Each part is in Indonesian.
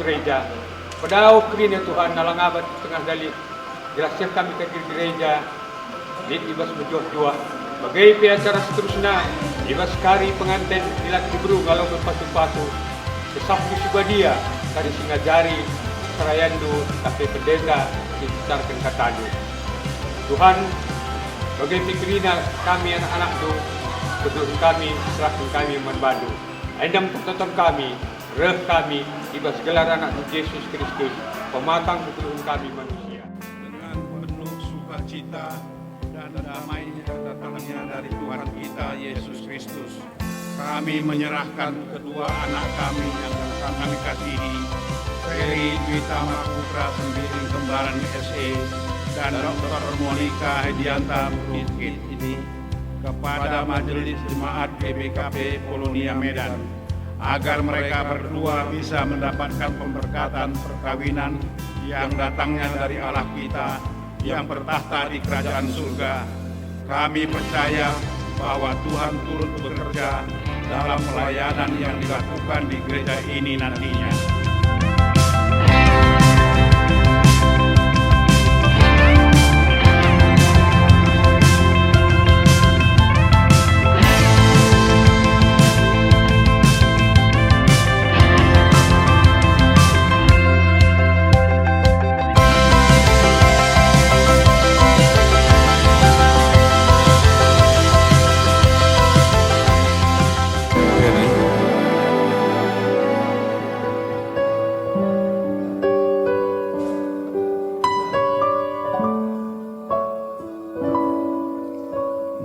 gereja. Padao kini Tuhan nalang abad tengah dali jelasnya kami ke gereja lit ibas menjuah-juah bagai acara seterusnya ibas kari pengantin dilak diburu kalau berpasu-pasu kesapku subadia kari singajari serayandu tapi pendeta dibicarkan katadu. Tuhan bagai pikirina kami anak-anak tu kedua kami serahkan kami membadu endam tonton kami reh kami ibas gelar anak Yesus Kristus pematang keturunan kami manusia dengan penuh sukacita dan damainya datangnya dari Tuhan kita Yesus Kristus. Kami menyerahkan kedua anak kami yang kami kasihi, Ferry Dwi Tama Putra Sembiring Kembaran SE dan Dr. Monica Hedianta Bukit ini kepada Majelis Jemaat GBKP Polonia Medan, agar mereka berdua bisa mendapatkan pemberkatan perkawinan yang datangnya dari Allah kita yang bertahta di kerajaan surga. Kami percaya bahwa Tuhan turut bekerja dalam pelayanan yang dilakukan di gereja ini nantinya.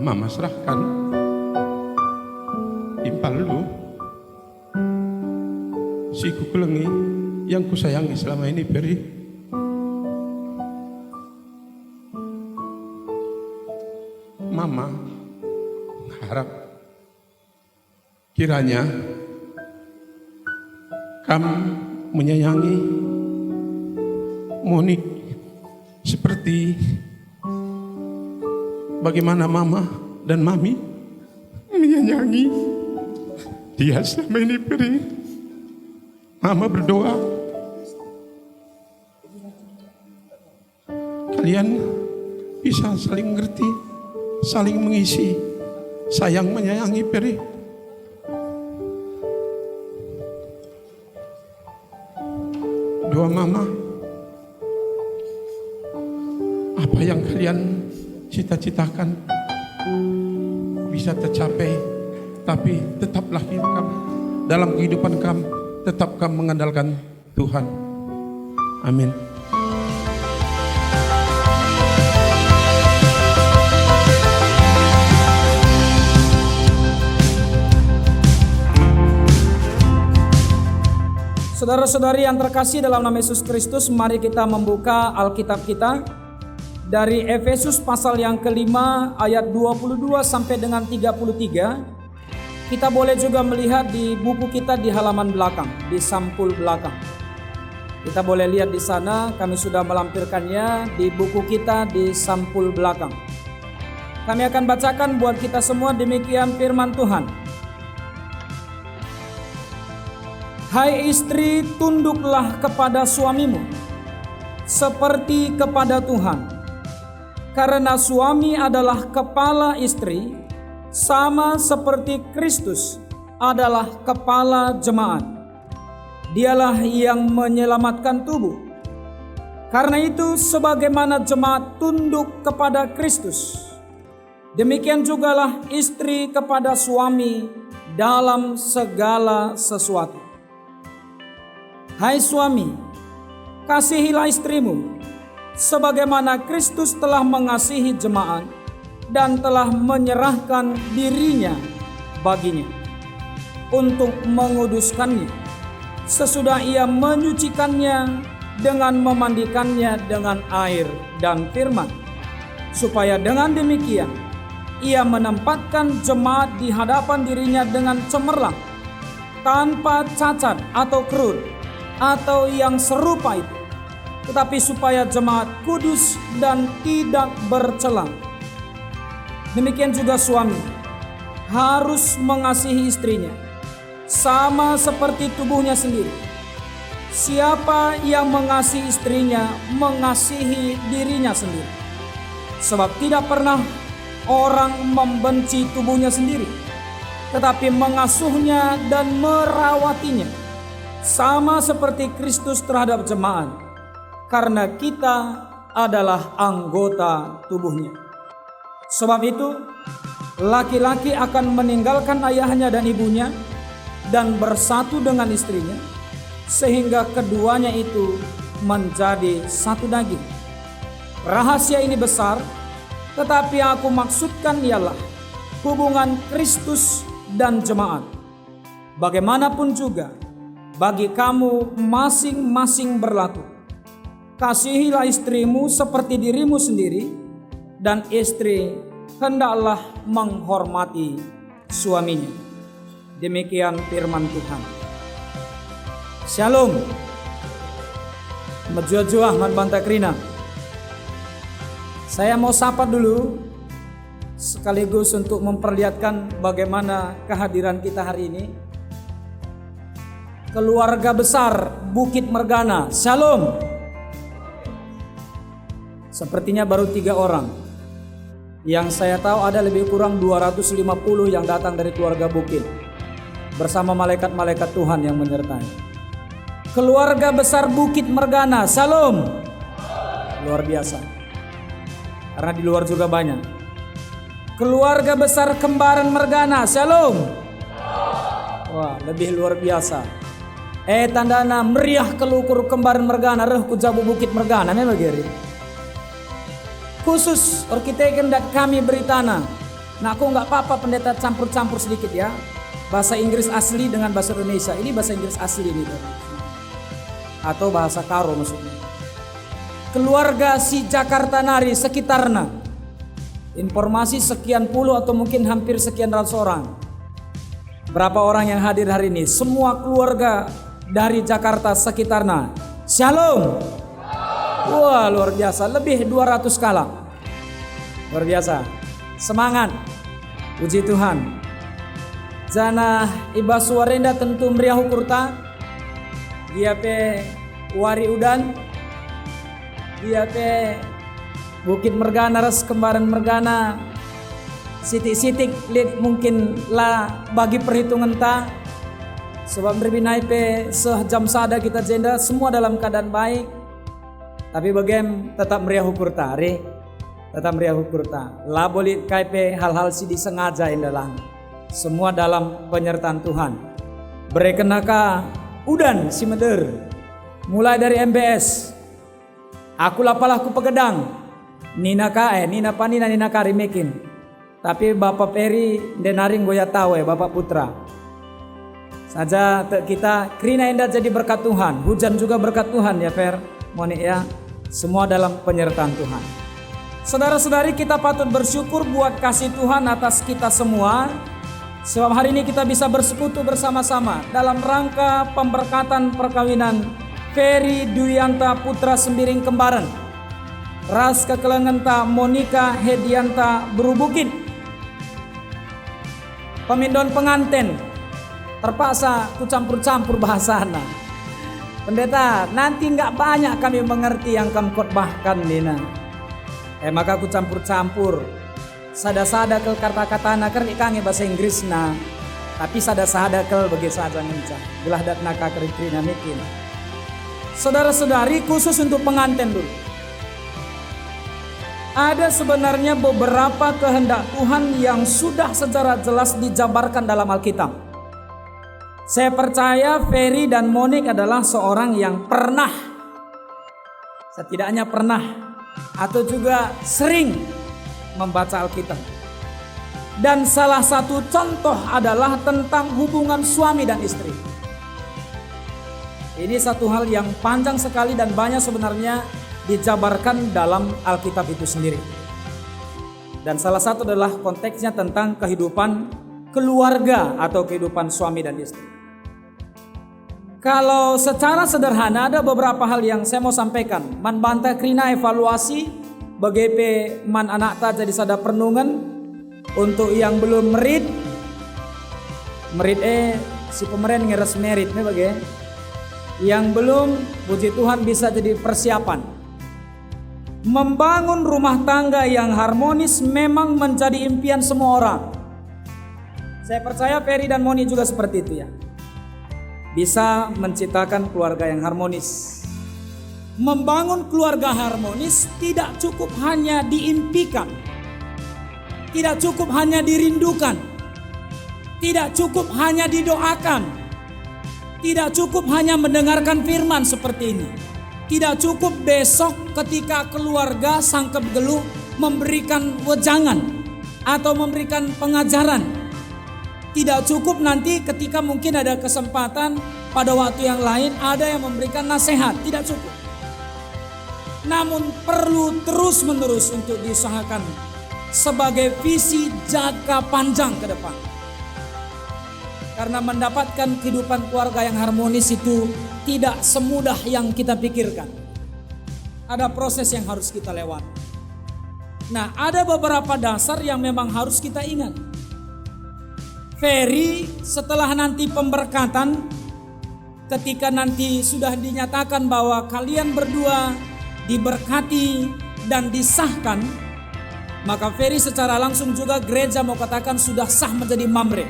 Mama serahkan impal lu si kukulengi yang kusayangi selama ini Ferry. Mama harap kiranya kamu menyayangi Monik seperti bagaimana Mama dan Mami menyayangi dia selama ini Ferry. Mama berdoa kalian bisa saling mengerti, saling mengisi, sayang menyayangi Ferry. Doa Mama, apa yang kalian cita-citakan bisa tercapai, tapi tetaplah kamu dalam kehidupan kamu, tetap kamu mengandalkan Tuhan. Amin. Saudara-saudari yang terkasih dalam nama Yesus Kristus, mari kita membuka Alkitab kita dari Efesus pasal yang kelima ayat 22 sampai dengan 33. Kita boleh juga melihat di buku kita di halaman belakang, di sampul belakang. Kita boleh lihat di sana, kami sudah melampirkannya di buku kita di sampul belakang. Kami akan bacakan buat kita semua, demikian firman Tuhan. Hai istri, tunduklah kepada suamimu seperti kepada Tuhan. Karena suami adalah kepala istri, sama seperti Kristus adalah kepala jemaat. Dialah yang menyelamatkan tubuh. Karena itu sebagaimana jemaat tunduk kepada Kristus, demikian jugalah istri kepada suami dalam segala sesuatu. Hai suami, kasihilah istrimu sebagaimana Kristus telah mengasihi jemaat dan telah menyerahkan dirinya baginya untuk menguduskannya, sesudah ia menyucikannya dengan memandikannya dengan air dan firman, supaya dengan demikian ia menempatkan jemaat di hadapan dirinya dengan cemerlang, tanpa cacat atau kerut atau yang serupa itu, tetapi supaya jemaat kudus dan tidak bercela. Demikian juga suami harus mengasihi istrinya sama seperti tubuhnya sendiri. siapa yang mengasihi istrinya mengasihi dirinya sendiri. Sebab tidak pernah orang membenci tubuhnya sendiri, tetapi mengasuhnya dan merawatinya, sama seperti Kristus terhadap jemaat, karena kita adalah anggota tubuhnya. Sebab itu, laki-laki akan meninggalkan ayahnya dan ibunya dan bersatu dengan istrinya, sehingga keduanya itu menjadi satu daging. Rahasia ini besar, tetapi aku maksudkan ialah hubungan Kristus dan jemaat. Bagaimanapun juga, bagi kamu masing-masing berlaku. Kasihilah istrimu seperti dirimu sendiri, dan istri hendaklah menghormati suaminya. Demikian firman Tuhan. Shalom. Menjua-jua man banta krina. Saya mau sapa dulu sekaligus untuk memperlihatkan bagaimana kehadiran kita hari ini. Keluarga besar Bukit Mergana. Shalom. Sepertinya baru 3 orang. Yang saya tahu ada lebih kurang 250 yang datang dari keluarga Bukit, bersama malaikat-malaikat Tuhan yang menyertai. Keluarga besar Bukit Mergana. Shalom. Luar biasa. Karena di luar juga banyak. Keluarga besar Kembaran Mergana. Shalom. Wah, lebih luar biasa. Tandana meriah kelukur Kembaran Mergana reh kujabu Bukit Mergana memang geri. Khusus orkiteken dat kami beritana. Nah, aku nggak apa-apa pendeta campur-campur sedikit ya. Bahasa Inggris asli dengan bahasa Indonesia. Ini bahasa Inggris asli nih. Atau bahasa Karo maksudnya. Keluarga si Jakarta Nari sekitarnya. Informasi sekian puluh atau mungkin hampir sekian ratus orang. Berapa orang yang hadir hari ini? Semua keluarga dari Jakarta sekitarnya. Shalom. Wah, luar biasa. Lebih 200 kala. Luar biasa. Semangat. Puji Tuhan. Jana iba suarenda tentu meriah kurta. Dia pe wari udan. Dia pe Bukit Mergana res Kembaran Mergana. Sitik-sitik lihat mungkin lah bagi perhitungan ta. Sebab berbinai pe sejam sada kita jenda semua dalam keadaan baik. Tapi bagaimana tetap meriah ukur tari. Tetap meriah ukur ta. Lah boleh kaipe hal-hal si disengaja indalang. Semua dalam penyertaan Tuhan. Berekenaka udan si meder. Mulai dari MBS. Aku lapalah ku pegedang. Nina panina nina karimekin. Tapi Bapak Peri denaring goya tawe Bapak Putra. Saja kita krina indah jadi berkat Tuhan. Hujan juga berkat Tuhan ya Fer. Monik ya. Semua dalam penyertaan Tuhan. Saudara-saudari, kita patut bersyukur buat kasih Tuhan atas kita semua. Sebab hari ini kita bisa bersekutu bersama-sama dalam rangka pemberkatan perkawinan Ferry Duyanta Putra Sembiring Kembaran, Ras Kekelengenta Monika Hedianta Berubukit. Pemindon pengantin terpaksa ku campur-campur bahasana. Pendeta, nanti nggak banyak kami mengerti yang kamu khotbahkan Nina. Maka ku campur-campur. Sada-sada kel kata-katana ker ikange bahasa Inggris na. Tapi sada-sada kel bagi saja ngenca. Belah dat naka keritrina mikin. Saudara-saudari, khusus untuk pengantin dulu. Ada sebenarnya beberapa kehendak Tuhan yang sudah secara jelas dijabarkan dalam Alkitab. Saya percaya Ferry dan Monik adalah seorang yang pernah, setidaknya pernah atau juga sering membaca Alkitab. Dan salah satu contoh adalah tentang hubungan suami dan istri. Ini satu hal yang panjang sekali dan banyak sebenarnya dijabarkan dalam Alkitab itu sendiri. Dan salah satu adalah konteksnya tentang kehidupan keluarga atau kehidupan suami dan istri. Kalau secara sederhana ada beberapa hal yang saya mau sampaikan. Man banta krina evaluasi bagaimana man anak ta jadi sada pernungan untuk yang belum merit si pemerintah ngeres merit nih bagaimana. Yang belum, puji Tuhan bisa jadi persiapan. Membangun rumah tangga yang harmonis memang menjadi impian semua orang. Saya percaya Ferry dan Moni juga seperti itu ya. Bisa menciptakan keluarga yang harmonis. Membangun keluarga harmonis tidak cukup hanya diimpikan, tidak cukup hanya dirindukan, tidak cukup hanya didoakan, tidak cukup hanya mendengarkan firman seperti ini, tidak cukup besok ketika keluarga sangkep geluh memberikan wejangan atau memberikan pengajaran. Tidak cukup nanti ketika mungkin ada kesempatan pada waktu yang lain ada yang memberikan nasihat, tidak cukup. Namun perlu terus-menerus untuk diusahakan sebagai visi jangka panjang ke depan. Karena mendapatkan kehidupan keluarga yang harmonis itu tidak semudah yang kita pikirkan. Ada proses yang harus kita lewati. Nah, ada beberapa dasar yang memang harus kita ingat. Ferry setelah nanti pemberkatan, ketika nanti sudah dinyatakan bahwa kalian berdua diberkati dan disahkan, maka Ferry secara langsung juga gereja mau katakan sudah sah menjadi Mamre.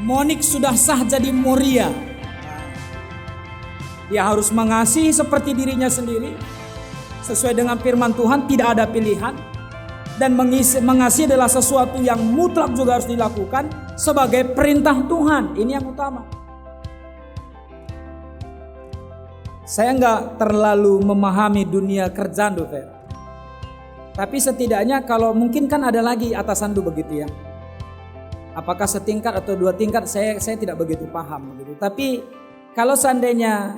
Monik sudah sah jadi Moria. Dia harus mengasihi seperti dirinya sendiri, sesuai dengan firman Tuhan, tidak ada pilihan. Dan mengasihi adalah sesuatu yang mutlak juga harus dilakukan sebagai perintah Tuhan. Ini yang utama. Saya nggak terlalu memahami dunia kerjaan, Fer. Tapi setidaknya kalau mungkin kan ada lagi atasan begitu ya. Apakah setingkat atau dua tingkat saya tidak begitu paham begitu. Tapi kalau seandainya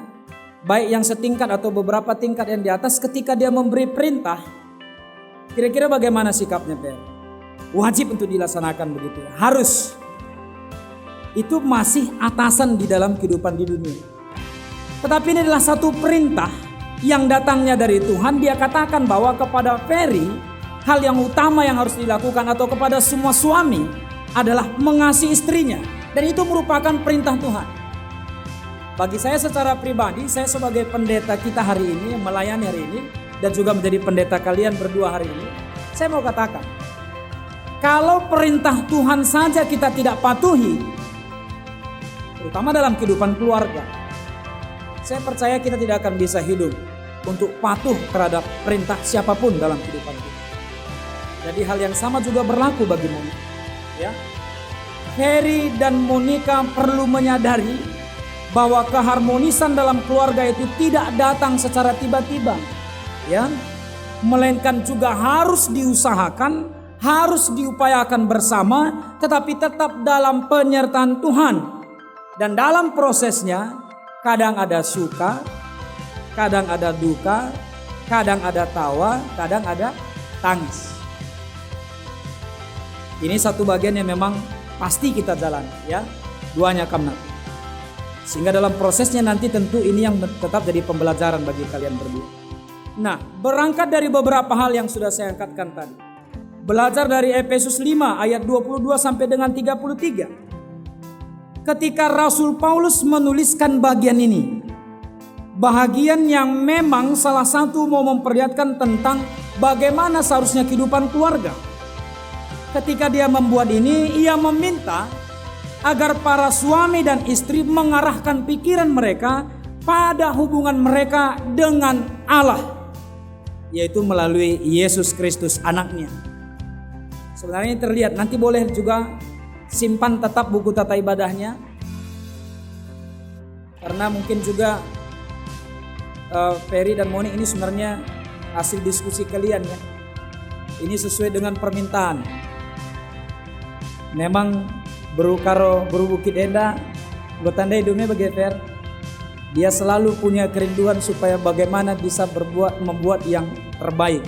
baik yang setingkat atau beberapa tingkat yang di atas, ketika dia memberi perintah, kira-kira bagaimana sikapnya, Fer? Wajib untuk dilaksanakan begitu ya. Harus. Itu masih atasan di dalam kehidupan di dunia. Tetapi ini adalah satu perintah yang datangnya dari Tuhan. Dia katakan bahwa kepada Ferry, hal yang utama yang harus dilakukan atau kepada semua suami adalah mengasihi istrinya. Dan itu merupakan perintah Tuhan. Bagi saya secara pribadi, saya sebagai pendeta kita hari ini, melayani hari ini, dan juga menjadi pendeta kalian berdua hari ini, saya mau katakan, kalau perintah Tuhan saja kita tidak patuhi, terutama dalam kehidupan keluarga, saya percaya kita tidak akan bisa hidup untuk patuh terhadap perintah siapapun dalam kehidupan kita. Jadi hal yang sama juga berlaku bagi Monica. Ya, Ferry dan Monica perlu menyadari bahwa keharmonisan dalam keluarga itu tidak datang secara tiba-tiba. Ya, melainkan juga harus diusahakan, harus diupayakan bersama, tetapi tetap dalam penyertaan Tuhan. Dan dalam prosesnya kadang ada suka, kadang ada duka, kadang ada tawa, kadang ada tangis. Ini satu bagian yang memang pasti kita jalan, ya. Duanya kamna. Sehingga dalam prosesnya nanti tentu ini yang tetap jadi pembelajaran bagi kalian berdua. Nah, berangkat dari beberapa hal yang sudah saya angkatkan tadi. Belajar dari Efesus 5 ayat 22 sampai dengan 33. Ketika Rasul Paulus menuliskan bagian ini, bahagian yang memang salah satu mau memperlihatkan tentang bagaimana seharusnya kehidupan keluarga. Ketika dia membuat ini, ia meminta agar para suami dan istri mengarahkan pikiran mereka pada hubungan mereka dengan Allah, yaitu melalui Yesus Kristus anaknya. Sebenarnya ini terlihat, nanti boleh juga simpan tetap buku tata ibadahnya, karena mungkin juga Ferry dan Moni ini sebenarnya hasil diskusi kalian ya. Ini sesuai dengan permintaan. Memang berukaro berbukit enda, gue tandai dunia bagi Fer. Dia selalu punya kerinduan supaya bagaimana bisa membuat yang terbaik.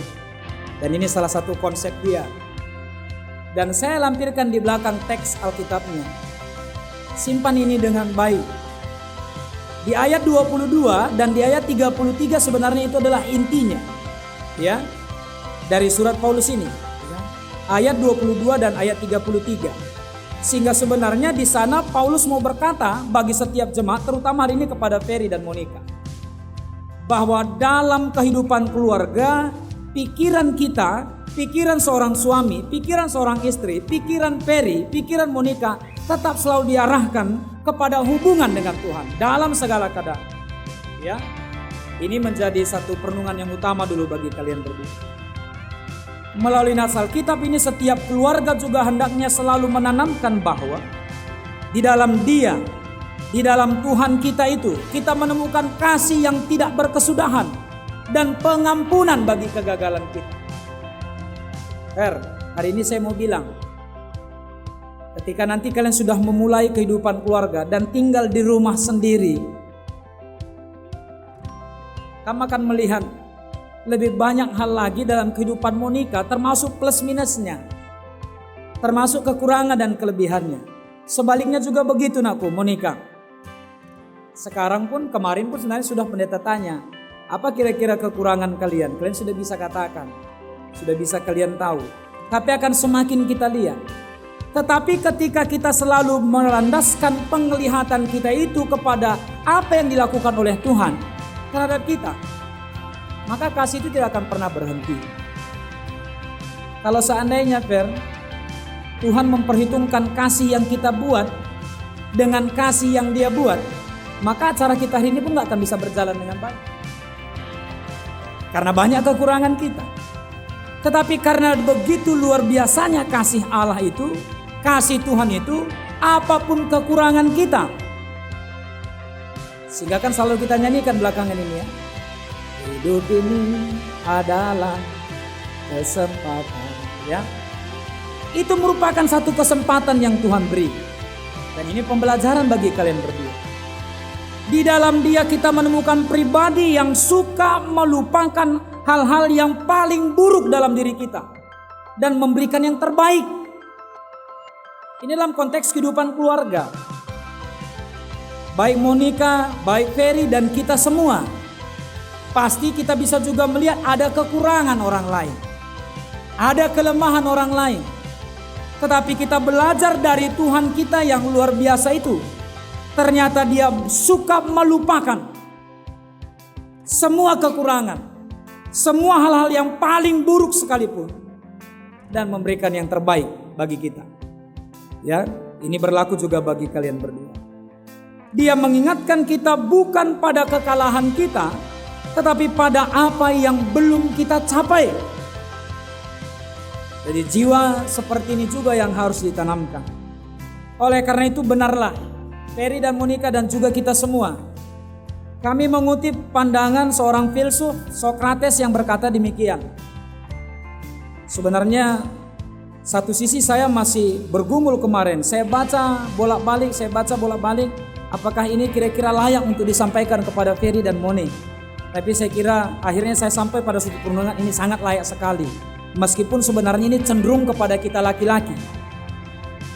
Dan ini salah satu konsep dia. Dan saya lampirkan di belakang teks Alkitabnya. Simpan ini dengan baik. Di ayat 22 dan di ayat 33 sebenarnya itu adalah intinya. Ya. Dari surat Paulus ini. Ya. Ayat 22 dan ayat 33. Sehingga sebenarnya di sana Paulus mau berkata bagi setiap jemaat, terutama hari ini kepada Ferry dan Monica, bahwa dalam kehidupan keluarga, pikiran kita, pikiran seorang suami, pikiran seorang istri, pikiran Ferry, pikiran Monica tetap selalu diarahkan kepada hubungan dengan Tuhan dalam segala keadaan. Ya, ini menjadi satu perenungan yang utama dulu bagi kalian berdua. Melalui nas Alkitab ini setiap keluarga juga hendaknya selalu menanamkan bahwa di dalam Dia, di dalam Tuhan kita itu, kita menemukan kasih yang tidak berkesudahan dan pengampunan bagi kegagalan kita. Hari ini saya mau bilang, ketika nanti kalian sudah memulai kehidupan keluarga dan tinggal di rumah sendiri, kamu akan melihat lebih banyak hal lagi dalam kehidupan Monica, termasuk plus minusnya, termasuk kekurangan dan kelebihannya. Sebaliknya juga begitu nakku, Monica. Sekarang pun, kemarin pun sebenarnya sudah pendeta tanya, apa kira-kira kekurangan kalian? Kalian sudah bisa katakan, sudah bisa kalian tahu. Tapi akan semakin kita lihat. Tetapi ketika kita selalu melandaskan penglihatan kita itu kepada apa yang dilakukan oleh Tuhan terhadap kita, maka kasih itu tidak akan pernah berhenti. Kalau seandainya Tuhan memperhitungkan kasih yang kita buat dengan kasih yang Dia buat, maka acara kita hari ini pun gak akan bisa berjalan dengan baik. Karena banyak kekurangan kita. Tetapi karena begitu luar biasanya kasih Allah itu, kasih Tuhan itu, apapun kekurangan kita, sehingga kan selalu kita nyanyikan belakangan ini ya, hidup ini adalah kesempatan, ya. Itu merupakan satu kesempatan yang Tuhan beri. Dan ini pembelajaran bagi kalian berdua. Di dalam Dia kita menemukan pribadi yang suka melupakan hal-hal yang paling buruk dalam diri kita dan memberikan yang terbaik. Ini dalam konteks kehidupan keluarga. Baik Monica, baik Ferry dan kita semua, pasti kita bisa juga melihat ada kekurangan orang lain, ada kelemahan orang lain. Tetapi kita belajar dari Tuhan kita yang luar biasa itu. Ternyata Dia suka melupakan semua kekurangan, semua hal-hal yang paling buruk sekalipun, dan memberikan yang terbaik bagi kita. Ya, ini berlaku juga bagi kalian berdua. Dia mengingatkan kita bukan pada kekalahan kita, tetapi pada apa yang belum kita capai. Jadi jiwa seperti ini juga yang harus ditanamkan. Oleh karena itu benarlah Ferry dan Monica dan juga kita semua, kami mengutip pandangan seorang filsuf Sokrates yang berkata demikian. Sebenarnya satu sisi saya masih bergumul kemarin. Saya baca bolak-balik, apakah ini kira-kira layak untuk disampaikan kepada Ferry dan Moni. Tapi saya kira akhirnya saya sampai pada satu perenungan ini sangat layak sekali. Meskipun sebenarnya ini cenderung kepada kita laki-laki.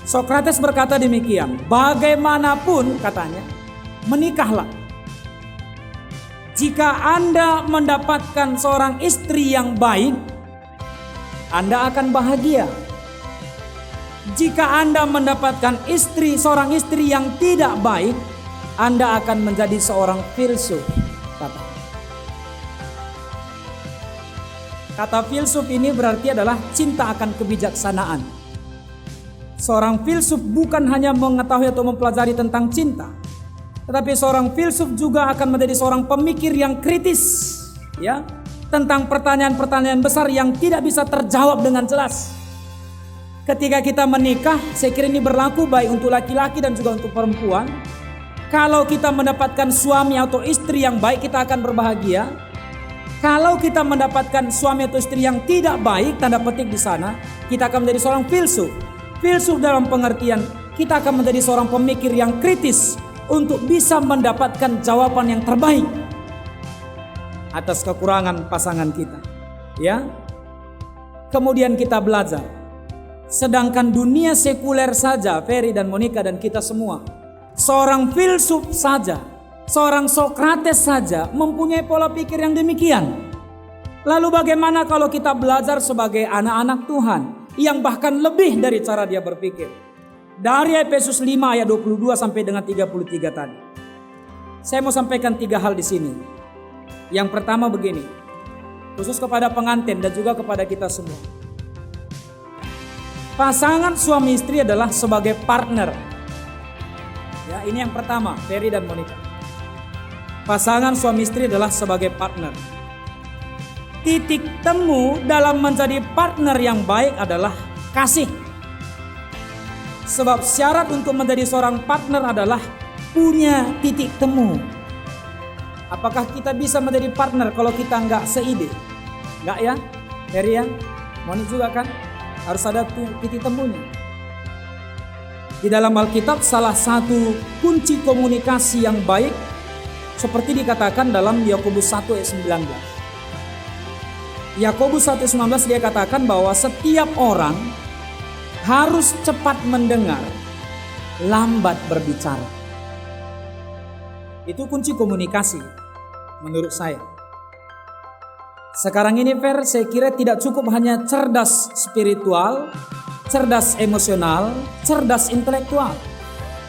Sokrates berkata demikian, bagaimanapun katanya, menikahlah. Jika Anda mendapatkan seorang istri yang baik, Anda akan bahagia. Jika Anda mendapatkan seorang istri yang tidak baik, Anda akan menjadi seorang filsuf. Kata filsuf ini berarti adalah cinta akan kebijaksanaan. Seorang filsuf bukan hanya mengetahui atau mempelajari tentang cinta, tetapi seorang filsuf juga akan menjadi seorang pemikir yang kritis, ya, tentang pertanyaan-pertanyaan besar yang tidak bisa terjawab dengan jelas. Ketika kita menikah, saya kira ini berlaku baik untuk laki-laki dan juga untuk perempuan. Kalau kita mendapatkan suami atau istri yang baik, kita akan berbahagia. Kalau kita mendapatkan suami atau istri yang tidak baik, tanda petik di sana, kita akan menjadi seorang filsuf. Filsuf dalam pengertian kita akan menjadi seorang pemikir yang kritis untuk bisa mendapatkan jawaban yang terbaik atas kekurangan pasangan kita. Ya. Kemudian kita belajar. Sedangkan dunia sekuler saja, Ferry dan Monica dan kita semua, seorang filsuf saja, seorang Sokrates saja mempunyai pola pikir yang demikian. Lalu bagaimana kalau kita belajar sebagai anak-anak Tuhan yang bahkan lebih dari cara dia berpikir? dari Efesus 5 ayat 22 sampai dengan 33 tadi. Saya mau sampaikan 3 hal di sini. Yang pertama begini, khusus kepada pengantin dan juga kepada kita semua. Pasangan suami istri adalah sebagai partner. Ya, ini yang pertama, Ferry dan Monica. Pasangan suami istri adalah sebagai partner. Titik temu dalam menjadi partner yang baik adalah kasih. Sebab syarat untuk menjadi seorang partner adalah punya titik temu. Apakah kita bisa menjadi partner kalau kita nggak seide? Nggak ya? Ferry ya? Monica juga kan? Harus ada titik temunya. Di dalam Alkitab salah satu kunci komunikasi yang baik seperti dikatakan dalam Yakobus 1 ayat 19. Yakobus 1 ayat 19 dia katakan bahwa setiap orang harus cepat mendengar, lambat berbicara. Itu kunci komunikasi menurut saya. Sekarang ini saya kira tidak cukup hanya cerdas spiritual, cerdas emosional, cerdas intelektual.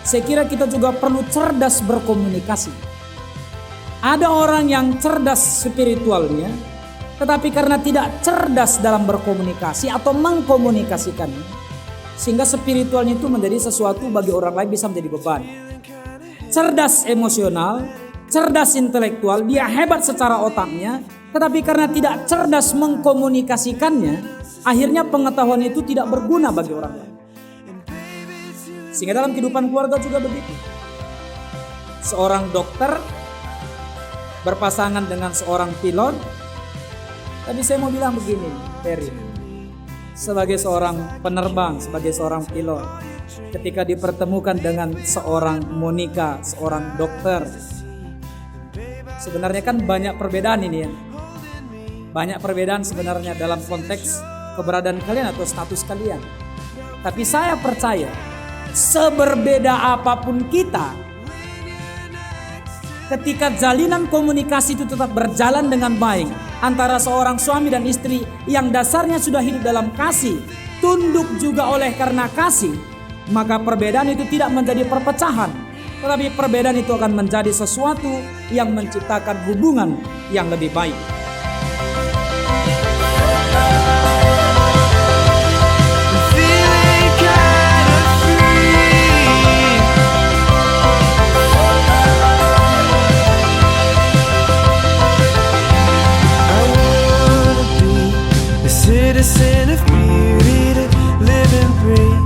Saya kira kita juga perlu cerdas berkomunikasi. Ada orang yang cerdas spiritualnya, tetapi karena tidak cerdas dalam berkomunikasi atau mengkomunikasikannya, sehingga spiritualnya itu menjadi sesuatu bagi orang lain bisa menjadi beban. Cerdas emosional, cerdas intelektual, dia hebat secara otaknya, tetapi karena tidak cerdas mengkomunikasikannya, akhirnya pengetahuan itu tidak berguna bagi orang lain. Sehingga dalam kehidupan keluarga juga begitu. Seorang dokter berpasangan dengan seorang pilot. Tapi saya mau bilang begini, Ferry. Sebagai seorang penerbang, sebagai seorang pilot, ketika dipertemukan dengan seorang Monica, seorang dokter, sebenarnya kan banyak perbedaan ini ya. Banyak perbedaan sebenarnya dalam konteks keberadaan kalian atau status kalian. Tapi saya percaya seberbeda apapun kita, ketika jalinan komunikasi itu tetap berjalan dengan baik antara seorang suami dan istri yang dasarnya sudah hidup dalam kasih, tunduk juga oleh karena kasih, maka perbedaan itu tidak menjadi perpecahan, tetapi perbedaan itu akan menjadi sesuatu yang menciptakan hubungan yang lebih baik. Citizen of beauty to live and breathe,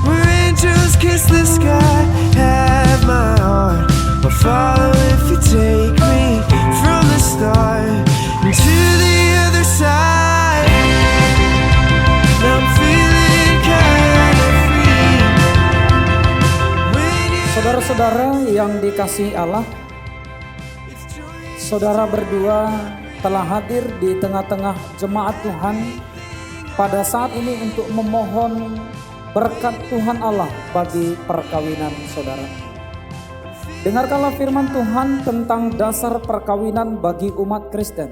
where angels kiss the sky, have my heart. I'll follow if you take me from the start to the other side. Now I'm feeling kind of free. Saudara-saudara yang dikasihi Allah, saudara berdua telah hadir di tengah-tengah jemaat Tuhan pada saat ini untuk memohon berkat Tuhan Allah bagi perkawinan saudara. Dengarkanlah firman Tuhan tentang dasar perkawinan bagi umat Kristen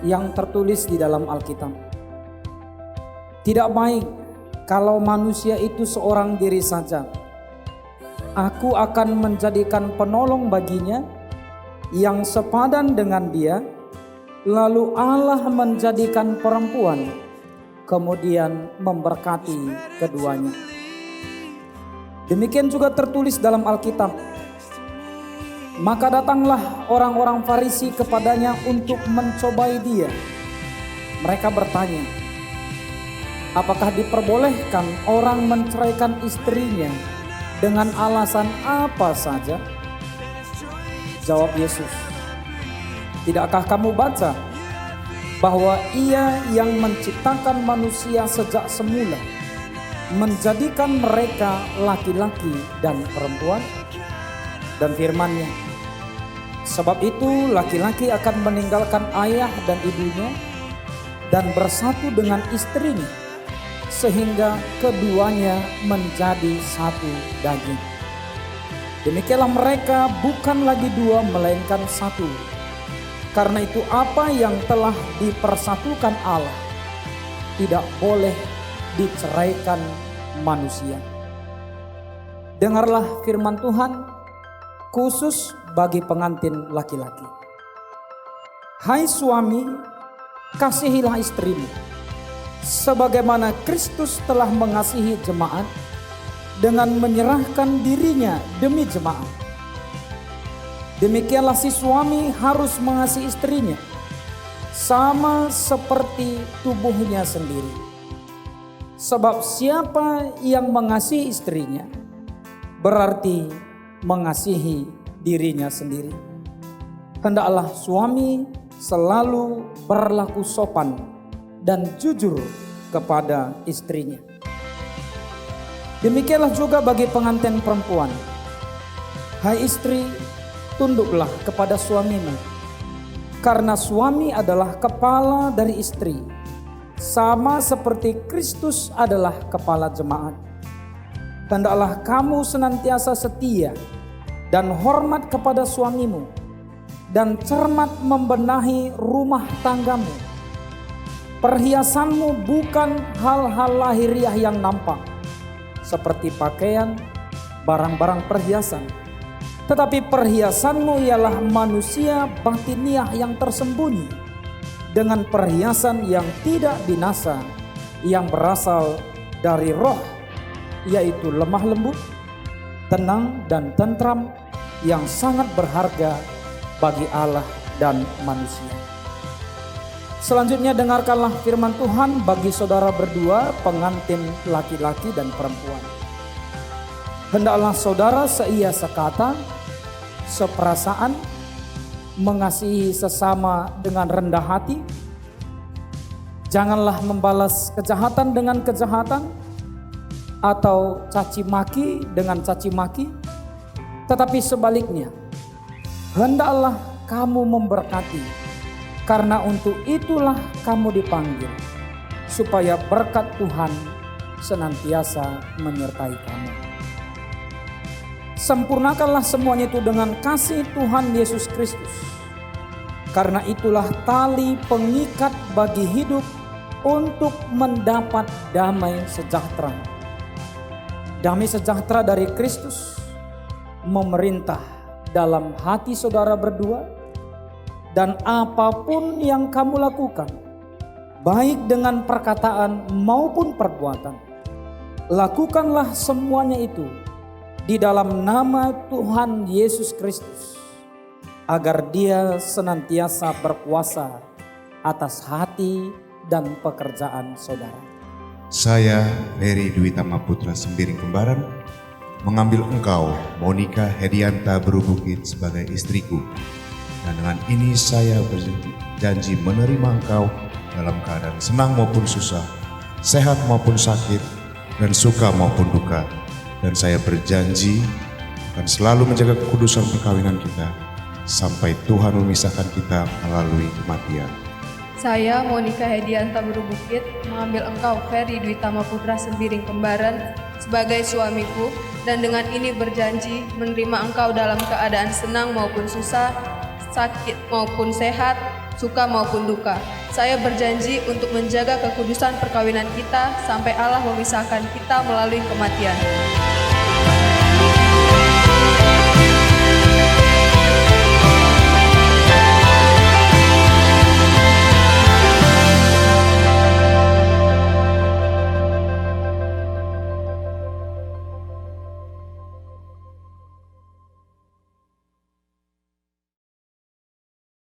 yang tertulis di dalam Alkitab. Tidak baik kalau manusia itu seorang diri saja. Aku akan menjadikan penolong baginya yang sepadan dengan dia. Lalu Allah menjadikan perempuan, kemudian memberkati keduanya. Demikian juga tertulis dalam Alkitab. Maka datanglah orang-orang Farisi kepadanya untuk mencobai dia. Mereka bertanya, apakah diperbolehkan orang menceraikan istrinya dengan alasan apa saja? Jawab Yesus, tidakkah kamu baca bahwa Ia yang menciptakan manusia sejak semula menjadikan mereka laki-laki dan perempuan? Dan firman-Nya, sebab itu laki-laki akan meninggalkan ayah dan ibunya dan bersatu dengan istrinya, sehingga keduanya menjadi satu daging. Demikianlah mereka bukan lagi dua melainkan satu. Karena itu apa yang telah dipersatukan Allah tidak boleh diceraikan manusia. Dengarlah firman Tuhan khusus bagi pengantin laki-laki. Hai suami, kasihilah istrimu, sebagaimana Kristus telah mengasihi jemaat dengan menyerahkan dirinya demi jemaat. Demikianlah si suami harus mengasihi istrinya, sama seperti tubuhnya sendiri. Sebab siapa yang mengasihi istrinya, berarti mengasihi dirinya sendiri. Hendaklah suami selalu berlaku sopan dan jujur kepada istrinya. Demikianlah juga bagi pengantin perempuan. Hai istri, tunduklah kepada suamimu, karena suami adalah kepala dari istri, sama seperti Kristus adalah kepala jemaat. Hendaklah kamu senantiasa setia dan hormat kepada suamimu, dan cermat membenahi rumah tanggamu. Perhiasanmu bukan hal-hal lahiriah yang nampak, seperti pakaian, barang-barang perhiasan. Tetapi perhiasanmu ialah manusia batiniah yang tersembunyi, dengan perhiasan yang tidak binasa, yang berasal dari roh, yaitu lemah lembut, tenang dan tentram, yang sangat berharga bagi Allah dan manusia. Selanjutnya dengarkanlah firman Tuhan bagi saudara berdua, pengantin laki-laki dan perempuan. Hendaklah saudara seia sekata, seperasaan, mengasihi sesama dengan rendah hati. Janganlah membalas kejahatan dengan kejahatan, atau caci maki dengan caci maki, tetapi sebaliknya, hendaklah kamu memberkati, karena untuk itulah kamu dipanggil, supaya berkat Tuhan senantiasa menyertai kamu. Sempurnakanlah semuanya itu dengan kasih Tuhan Yesus Kristus, karena itulah tali pengikat bagi hidup untuk mendapat damai sejahtera. Damai sejahtera dari Kristus memerintah dalam hati saudara berdua, dan apapun yang kamu lakukan, baik dengan perkataan maupun perbuatan, lakukanlah semuanya itu di dalam nama Tuhan Yesus Kristus, agar Dia senantiasa berkuasa atas hati dan pekerjaan saudara. Saya, Heri Dwi Tama Putra Sembiring Kembaran, mengambil engkau, Monica Hedianta Berubukit, sebagai istriku. Dan dengan ini saya berjanji menerima engkau dalam keadaan senang maupun susah, sehat maupun sakit, dan suka maupun duka. Dan saya berjanji akan selalu menjaga kekudusan perkawinan kita sampai Tuhan memisahkan kita melalui kematian. Saya, Monica Hedianta Berubukit, mengambil engkau, Ferry Dwi Tama Putra Sembiring Kembaran, sebagai suamiku, dan dengan ini berjanji menerima engkau dalam keadaan senang maupun susah, sakit maupun sehat, suka maupun duka. Saya berjanji untuk menjaga kekudusan perkawinan kita sampai Allah memisahkan kita melalui kematian.